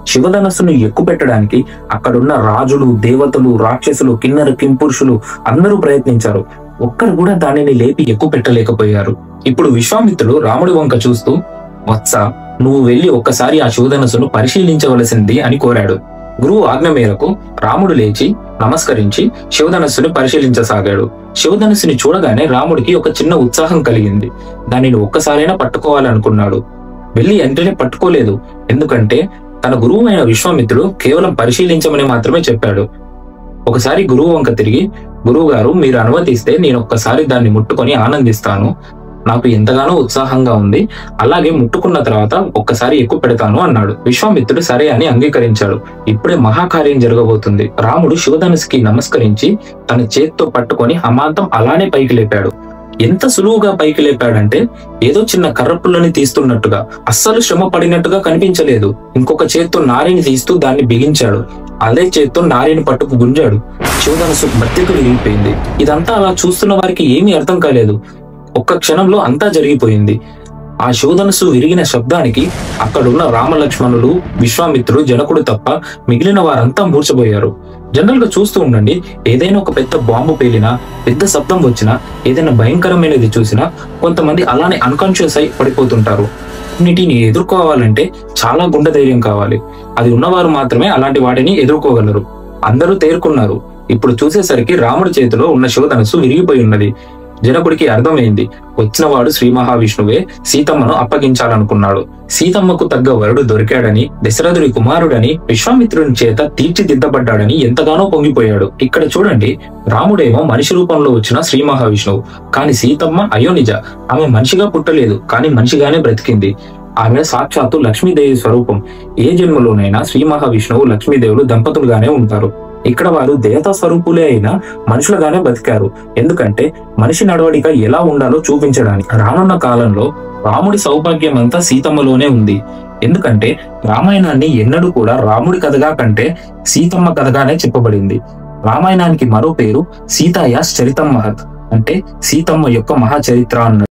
శివధనస్సును ఎక్కుపెట్టడానికి అక్కడున్న రాజులు, దేవతలు, రాక్షసులు, కిన్నర కింపురుషులు అందరూ ప్రయత్నించారు. ఒక్కరు కూడా దానిని లేపి ఎక్కుపెట్టలేకపోయారు. ఇప్పుడు విశ్వామిత్రుడు రాముడి వంక చూస్తూ, వత్స, నువ్వు వెళ్లి ఒక్కసారి ఆ శివధనస్సును పరిశీలించవలసింది అని కోరాడు. గురువు ఆజ్ఞ మేరకు రాముడు లేచి నమస్కరించి శివధనస్సుని పరిశీలించసాగాడు. శివధనస్సుని చూడగానే రాముడికి ఒక చిన్న ఉత్సాహం కలిగింది. దానిని ఒక్కసారైనా పట్టుకోవాలనుకున్నాడు. వెళ్లి వెంటనే పట్టుకోలేదు. ఎందుకంటే తన గురువు అయిన విశ్వామిత్రుడు కేవలం పరిశీలించమని మాత్రమే చెప్పాడు. ఒకసారి గురువు వంక తిరిగి, గురువు గారు, మీరు అనుమతిస్తే నేను ఒక్కసారి దాన్ని ముట్టుకొని ఆనందిస్తాను. నాకు ఎంతగానో ఉత్సాహంగా ఉంది. అలాగే ముట్టుకున్న తర్వాత ఒక్కసారి ఎక్కువ పెడతాను అన్నాడు. విశ్వామిత్రుడు సరే అని అంగీకరించాడు. ఇప్పుడే మహాకార్యం జరగబోతుంది. రాముడు శివధనుస్సుకి నమస్కరించి తన చేత్తో పట్టుకొని అమాంతం అలానే పైకి లేపాడు. ఎంత సులువుగా పైకి లేపాడంటే ఏదో చిన్న కర్రపుల్లని తీస్తున్నట్టుగా, అస్సలు శ్రమ పడినట్టుగా కనిపించలేదు. ఇంకొక చేత్తో నారిని తీస్తూ దాన్ని బిగించాడు. అదే చేత్తో నారిని పట్టుకు గుంజాడు. శివధనుస్సు మధ్యకు విరిగిపోయింది. ఇదంతా అలా చూస్తున్న వారికి ఏమీ అర్థం కాలేదు. ఒక్క క్షణంలో అంతా జరిగిపోయింది. ఆ శివధనుస్సు విరిగిన శబ్దానికి అక్కడున్న రామలక్ష్మణులు, విశ్వామిత్రుడు, జనకుడు తప్ప మిగిలిన వారంతా మూర్చబోయారు. జనరల్ గా చూస్తూ ఉండండి, ఏదైనా ఒక పెద్ద బాంబు పేలినా, పెద్ద శబ్దం వచ్చినా, ఏదైనా భయంకరమైనది చూసినా కొంతమంది అలానే అన్కాన్షియస్ అయి పడిపోతుంటారు. వీటిని ఎదుర్కోవాలంటే చాలా గుండె ధైర్యం కావాలి. అది ఉన్నవారు మాత్రమే అలాంటి వాటిని ఎదుర్కోగలరు. అందరూ తేరుకున్నారు. ఇప్పుడు చూసేసరికి రాముడి చేతిలో ఉన్న శివధనుస్సు విరిగిపోయి ఉన్నది. జనకుడికి అర్థమైంది. వచ్చినవాడు శ్రీ మహావిష్ణువే సీతమ్మను అప్పగించాలనుకున్నాడు. సీతమ్మకు తగ్గ వరుడు దొరికాడని, దశరథుడి కుమారుడని, విశ్వామిత్రుని చేత తీర్చిదిద్దబడ్డాడని ఎంతగానో పొంగిపోయాడు. ఇక్కడ చూడండి, రాముడేమో మనిషి రూపంలో వచ్చిన శ్రీ మహావిష్ణువు, కాని సీతమ్మ అయోనిజ. ఆమె మనిషిగా పుట్టలేదు, కాని మనిషిగానే బ్రతికింది. ఆమె సాక్షాత్తు లక్ష్మీదేవి స్వరూపం. ఏ జన్మలోనైనా శ్రీ మహావిష్ణువు, లక్ష్మీదేవులు దంపతులుగానే ఉంటారు. ఇక్కడ వారు దేవతా స్వరూపులే అయినా మనుషులుగానే బతికారు. ఎందుకంటే మనిషి నడవడిక ఎలా ఉండాలో చూపించడానికి. రానున్న కాలంలో రాముడి సౌభాగ్యం అంతా సీతమ్మలోనే ఉంది. ఎందుకంటే రామాయణాన్ని ఎన్నడూ కూడా రాముడి కథగా కంటే సీతమ్మ కథగానే చెప్పబడింది. రామాయణానికి మరో పేరు సీతాయాస్ చరితం మహత్, అంటే సీతమ్మ యొక్క మహాచరిత్ర అన్నది.